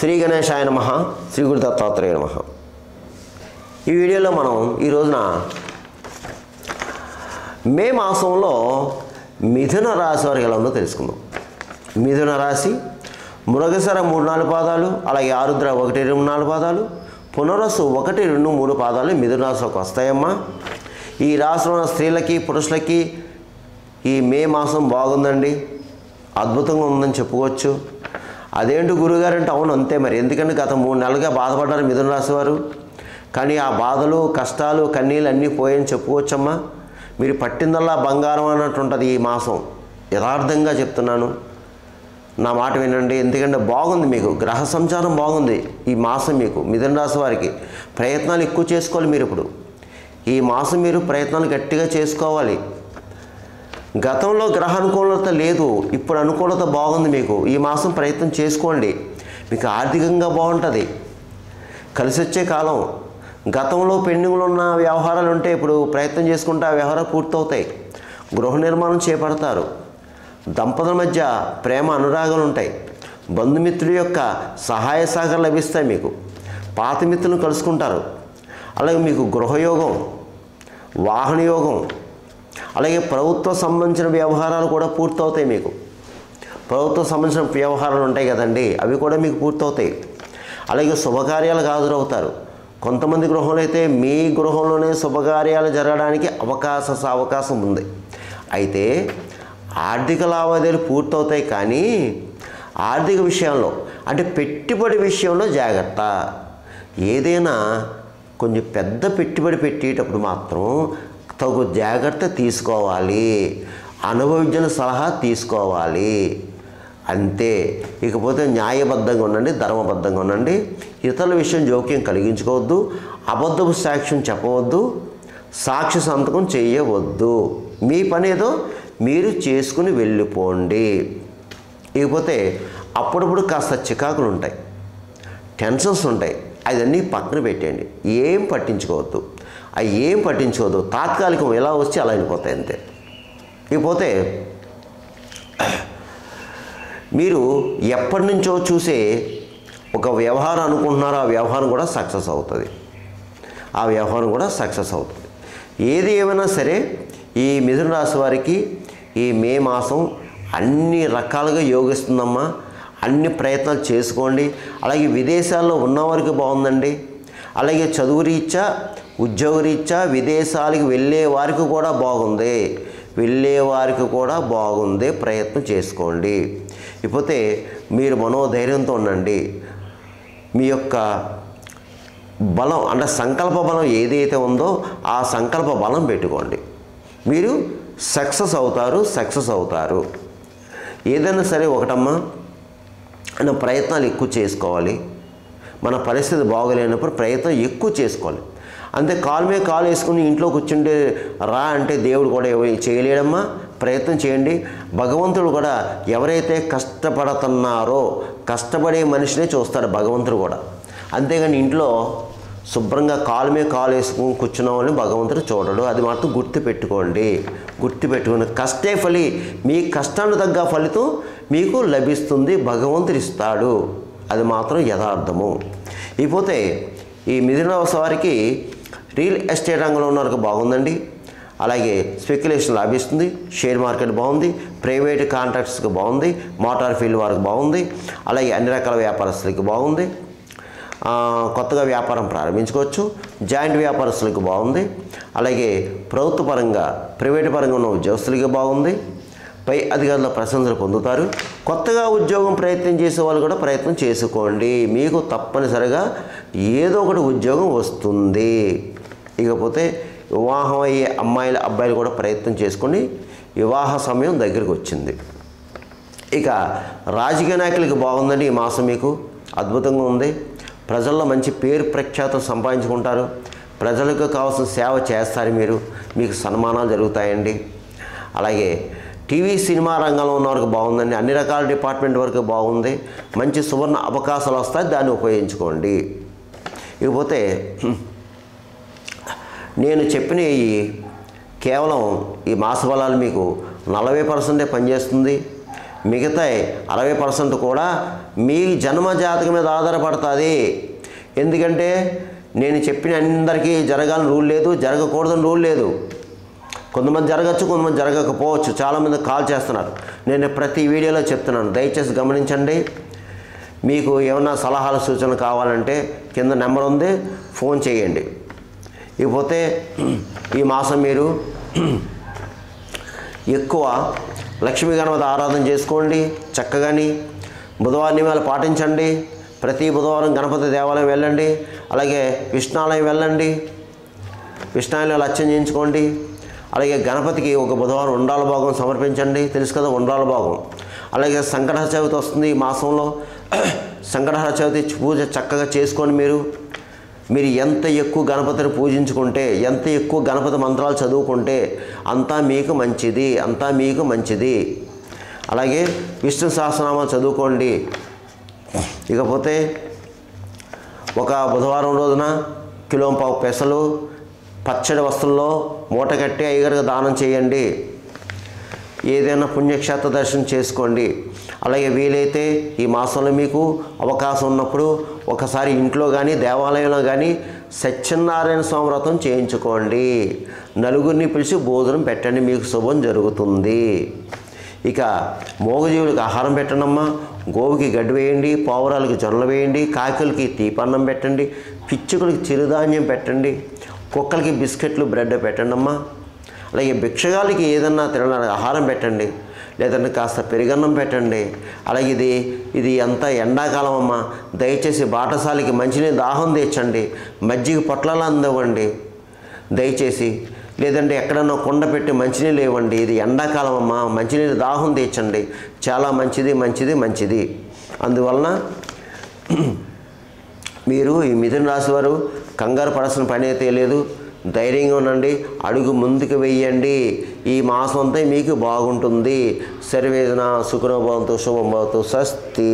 శ్రీ గణేశాయ నమః, శ్రీ గురు దత్తాత్రేయ నమః. ఈ వీడియోలో మనం ఈ రోజున మే మాసంలో మిథున రాశి వారికి ఎలా ఉందో తెలుసుకుందాం. మిథున రాశి మృగశిర 3-4 పాదాలు, అలాగే ఆరుద్ర 1-2-4 పాదాలు, పునరసు 1-2-3 పాదాలు మిథున రాశిలోకి వస్తాయమ్మా. ఈ రాశిలో ఉన్న స్త్రీలకి పురుషులకి ఈ మే మాసం బాగుందండి, అద్భుతంగా ఉందని చెప్పుకోవచ్చు. అదేంటి గురుగారు అంటే అవును అంతే మరి, ఎందుకంటే గత 3 నెలలుగా బాధపడ్డారు మిథున రాశి వారు. కానీ ఆ బాధలు కష్టాలు కన్నీళ్ళు అన్నీ పోయని చెప్పుకోవచ్చమ్మా. మీరు పట్టిందల్లా బంగారం అన్నట్టు ఉంటుంది ఈ మాసం. యథార్థంగా చెప్తున్నాను, నా మాట వినండి. ఎందుకంటే బాగుంది, మీకు గ్రహ సంచారం బాగుంది ఈ మాసం. మీకు మిథున రాశి వారికి ప్రయత్నాలు ఎక్కువ చేసుకోవాలి. మీరు ఇప్పుడు ఈ మాసం మీరు ప్రయత్నాలు గట్టిగా చేసుకోవాలి. గతంలో గ్రహ అనుకూలత లేదు, ఇప్పుడు అనుకూలత బాగుంది. మీకు ఈ మాసం ప్రయత్నం చేసుకోండి, మీకు ఆర్థికంగా బాగుంటుంది, కలిసి వచ్చే కాలం. గతంలో పెండింగ్లో ఉన్న వ్యవహారాలు ఉంటే ఇప్పుడు ప్రయత్నం చేసుకుంటే ఆ వ్యవహారాలు పూర్తవుతాయి. గృహ నిర్మాణం చేపడతారు, దంపతుల మధ్య ప్రేమ అనురాగాలు ఉంటాయి, బంధుమిత్రుల యొక్క సహాయ సహకారం లభిస్తాయి, మీకు పాత మిత్రులను కలుసుకుంటారు. అలాగే మీకు గృహయోగం, వాహన యోగం, అలాగే ప్రభుత్వ సంబంధించిన వ్యవహారాలు కూడా పూర్తవుతాయి. మీకు ప్రభుత్వ సంబంధించిన వ్యవహారాలు ఉంటాయి కదండి, అవి కూడా మీకు పూర్తవుతాయి. అలాగే శుభకార్యాలకు హాజరవుతారు. కొంతమంది గృహంలో అయితే మీ గృహంలోనే శుభకార్యాలు జరగడానికి అవకాశం ఉంది. అయితే ఆర్థిక లావాదేవీలు పూర్తవుతాయి, కానీ ఆర్థిక విషయంలో అంటే పెట్టుబడి విషయంలో జాగ్రత్త. ఏదైనా కొంచెం పెద్ద పెట్టుబడి పెట్టేటప్పుడు మాత్రం తగు జాగ్రత్త తీసుకోవాలి, అనుభవజ్ఞుల సలహా తీసుకోవాలి అంతే. ఇకపోతే న్యాయబద్ధంగా ఉండండి, ధర్మబద్ధంగా ఉండండి. ఇతరుల విషయం జోక్యం కలిగించుకోవద్దు, అబద్ధపు సాక్ష్యం చెప్పవద్దు, సాక్షి సంతకం చేయవద్దు. మీ పని ఏదో మీరు చేసుకుని వెళ్ళిపోండి. ఇకపోతే అప్పుడప్పుడు కాస్త చికాకులు ఉంటాయి, టెన్షన్స్ ఉంటాయి, అవన్నీ పక్కన పెట్టండి, ఏం పట్టించుకోవద్దు. అవి ఏం పట్టించుకోవద్దు, తాత్కాలికం ఎలా వచ్చి అలా వెళ్ళిపోతాయి అంతే. ఇకపోతే మీరు ఎప్పటి నుంచో చూసే ఒక వ్యవహారం అనుకుంటున్నారో ఆ వ్యవహారం కూడా సక్సెస్ అవుతుంది, ఆ వ్యవహారం కూడా సక్సెస్ అవుతుంది. ఏది ఏమైనా సరే ఈ మిథున రాశి వారికి ఈ మే మాసం అన్ని రకాలుగా యోగిస్తుందమ్మా. అన్ని ప్రయత్నాలు చేసుకోండి. అలాగే విదేశాల్లో ఉన్నవారికి బాగుందండి. అలాగే చదువు రీత్యా, ఉద్యోగ రీత్యా విదేశాలకు వెళ్ళే వారికి కూడా బాగుంది, ప్రయత్నం చేసుకోండి. ఇకపోతే మీరు మనోధైర్యంతో ఉండండి. మీ యొక్క బలం అంటే సంకల్ప బలం ఏదైతే ఉందో ఆ సంకల్ప బలం పెట్టుకోండి, మీరు సక్సెస్ అవుతారు. ఏదైనా సరే ఒకటమ్మా, మన ప్రయత్నాలు ఎక్కువ చేసుకోవాలి. మన పరిస్థితి బాగోలేనప్పుడు ప్రయత్నం ఎక్కువ చేసుకోవాలి. అంతే కాలు మీద కాలు వేసుకుని ఇంట్లో కూర్చుంటే రా అంటే దేవుడు కూడా చేయలేడమ్మా. ప్రయత్నం చేయండి. భగవంతుడు కూడా ఎవరైతే కష్టపడుతున్నారో కష్టపడే మనిషినే చూస్తాడు భగవంతుడు కూడా. అంతేగాని ఇంట్లో శుభ్రంగా కాలు మీద కాలు వేసుకుని కూర్చున్న వాళ్ళని భగవంతుడు చూడడు. అది మాత్రం గుర్తుపెట్టుకోండి. కష్టే ఫలి, మీ కష్టానికి తగ్గ ఫలితం మీకు లభిస్తుంది, భగవంతుడు ఇస్తాడు. అది మాత్రం యథార్థము. ఇకపోతే ఈ మిథున రాశి వారికి రియల్ ఎస్టేట్ రంగంలో ఉన్న వారికి బాగుందండి. అలాగే స్పెక్యులేషన్ లాభిస్తుంది, షేర్ మార్కెట్ బాగుంది, ప్రైవేట్ కాంట్రాక్ట్స్కి బాగుంది, మోటార్ ఫీల్డ్ వారికి బాగుంది, అలాగే అన్ని రకాల వ్యాపారస్తులకి బాగుంది. కొత్తగా వ్యాపారం ప్రారంభించుకోవచ్చు, జాయింట్ వ్యాపారస్తులకు బాగుంది. అలాగే ప్రభుత్వ పరంగా ప్రైవేటు పరంగా ఉన్న ఉద్యోగస్తులకి బాగుంది. పై అధికారుల ప్రశంసలు పొందుతారు. కొత్తగా ఉద్యోగం ప్రయత్నం చేసే వాళ్ళు కూడా ప్రయత్నం చేసుకోండి, మీకు తప్పనిసరిగా ఏదో ఒకటి ఉద్యోగం వస్తుంది. ఇకపోతే వివాహం అయ్యే అబ్బాయిలు కూడా ప్రయత్నం చేసుకోండి, వివాహ సమయం దగ్గరికి వచ్చింది. ఇక రాజకీయ నాయకులకి బాగుందండి ఈ మాసం, మీకు అద్భుతంగా ఉంది. ప్రజల్లో మంచి పేరు ప్రఖ్యాతులు సంపాదించుకుంటారు, ప్రజలకు కావాల్సిన సేవ చేస్తారు, మీకు సన్మానాలు జరుగుతాయండి. అలాగే టీవీ సినిమా రంగంలో ఉన్నవారికి బాగుందండి, అన్ని రకాల డిపార్ట్మెంట్ వరకు బాగుంది, మంచి సువర్ణ అవకాశాలు వస్తాయి, దాన్ని ఉపయోగించుకోండి. ఇకపోతే నేను చెప్పిన కేవలం ఈ మాస ఫలాలు మీకు 40% పనిచేస్తుంది, మిగతా 60% కూడా మీ జన్మ జాతకం మీద ఆధారపడుతుంది. ఎందుకంటే నేను చెప్పిన అందరికీ జరగాలని రూల్ లేదు, జరగకూడదని రూల్ లేదు. కొంతమంది జరగచ్చు, కొంతమంది జరగకపోవచ్చు. చాలామంది కాల్ చేస్తున్నారు. నేను ప్రతి వీడియోలో చెప్తున్నాను, దయచేసి గమనించండి. మీకు ఏమన్నా సలహాలు సూచనలు కావాలంటే కింద నెంబర్ ఉంది, ఫోన్ చేయండి. ఇకపోతే ఈ మాసం మీరు ఎక్కువ లక్ష్మీ గణపతి ఆరాధన చేసుకోండి. చక్కగాని బుధవారం నియమాలు పాటించండి. ప్రతి బుధవారం గణపతి దేవాలయం వెళ్ళండి. అలాగే విష్ణాలయం వెళ్ళండి, విష్ణాలయంలో అర్చన చేయించుకోండి. అలాగే గణపతికి ఒక బుధవారం ఉండ్రాల భాగం సమర్పించండి. తెలుసు కదా ఉండ్రాల భాగం. అలాగే సంకటహర చవితి వస్తుంది ఈ మాసంలో. సంకటహర చవితి పూజ చక్కగా చేసుకోండి. మీరు ఎంత ఎక్కువ గణపతిని పూజించుకుంటే, ఎంత ఎక్కువ గణపతి మంత్రాలు చదువుకుంటే అంతా మీకు మంచిది, అంతా మీకు మంచిది. అలాగే విష్ణు సహస్రనామాలు చదువుకోండి. ఇకపోతే ఒక బుధవారం రోజున 1.5 కిలో పెసలు పచ్చడి వస్తువుల్లో మూట కట్టి అయ్యగారికి దానం చేయండి. ఏదైనా పుణ్యక్షేత్ర దర్శనం చేసుకోండి. అలాగే వీలైతే ఈ మాసంలో మీకు అవకాశం ఉన్నప్పుడు ఒకసారి ఇంట్లో కానీ దేవాలయంలో కానీ సత్యనారాయణ స్వామి వ్రతం చేయించుకోండి. నలుగురిని పిలిచి భోజనం పెట్టండి, మీకు శుభం జరుగుతుంది. ఇక మూగజీవులకు ఆహారం పెట్టండమ్మా. గోవుకి గడ్డి వేయండి, పావురాలకి జొన్నలు వేయండి, కాకులకి తీపన్నం పెట్టండి, పిచ్చుకలకి చిరుధాన్యం పెట్టండి, కుక్కలకి బిస్కెట్లు బ్రెడ్ పెట్టండి అమ్మా. అలాగే భిక్షగాలకి ఏదన్నా తినడానికి ఆహారం పెట్టండి, లేదంటే కాస్త పెరుగన్నం పెట్టండి. అలాగే ఇది అంతా ఎండాకాలం అమ్మ, దయచేసి బాటసాలకి మంచినీళ్ళు దాహం తెచ్చండి, మజ్జిగ పొట్లాలు అందివ్వండి దయచేసి. లేదంటే ఎక్కడన్నా కుండ పెట్టి మంచినీళ్ళు ఇవ్వండి. ఇది ఎండాకాలం అమ్మ, మంచినీళ్ళు దాహం తెచ్చండి. చాలా మంచిది మంచిది మంచిది. అందువలన మీరు ఈ మిథున రాశి వారు కంగారు పడాల్సిన పని అయితే లేదు. ధైర్యంగా ఉండండి, అడుగు ముందుకు వెయ్యండి. ఈ మాసం అంతా మీకు బాగుంటుంది. సర్వేజన సుఖనో భవంతు, శుభం భవతు. స్వస్తి.